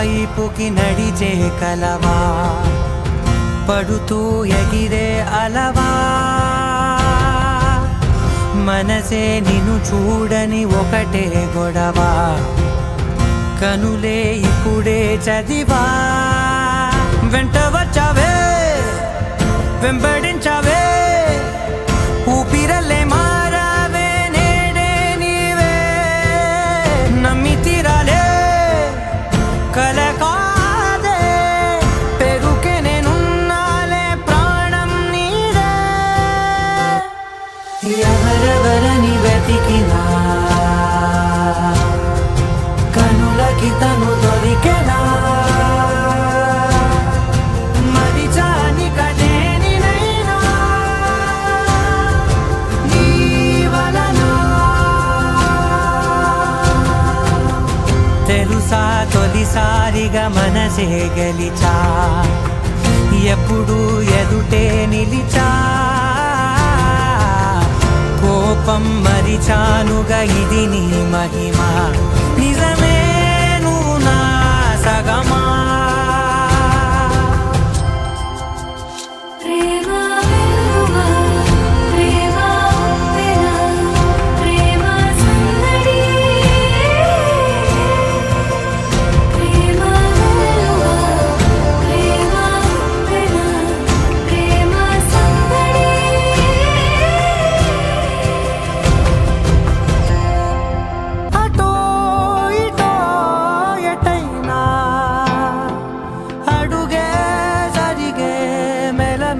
వైపుకి నడిచే కలవా, పడుతూ ఎగిరే అలవా, మనసే నిన్ను చూడని ఒకటే గొడవ, కనులే ఇప్పుడే చదివా. వెంట వచ్చావే వెంబడించావే, ఊపిరల్లే మారావే నేడే నీవే, నమ్మి తీరాలే కల కాదే, పెరుకే నేనున్నాలే ప్రాణం నీదే. ఎవరెవరని వెతికినా కనులకి తను దొరికెనా, మరిచాని కదేనినైనా నీ వలన. తెలుసా తొలిసారిగా మనసే గెలిచా, ఎప్పుడు ఎదుటే నిలిచా, కోపం మరిచానుగా ఇది నీ మహిమ, నిజమే నువ్వు నా సగమా.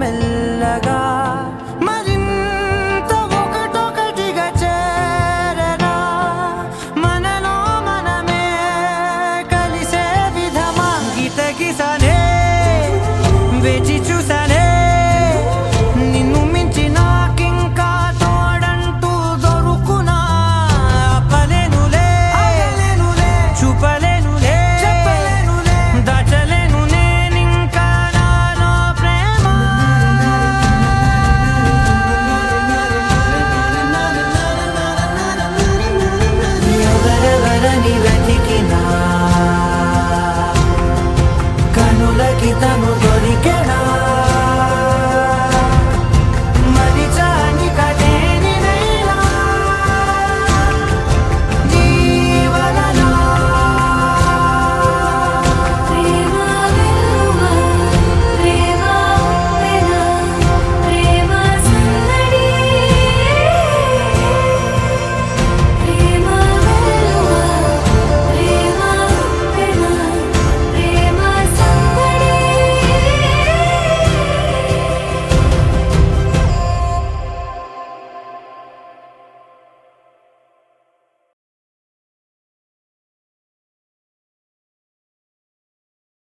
మెల్లగా మరింత ఒకటొకటిగా చేరనా, మనలో మనమే కలిసే విధమా, గీత గీసనే వేచి చూసా.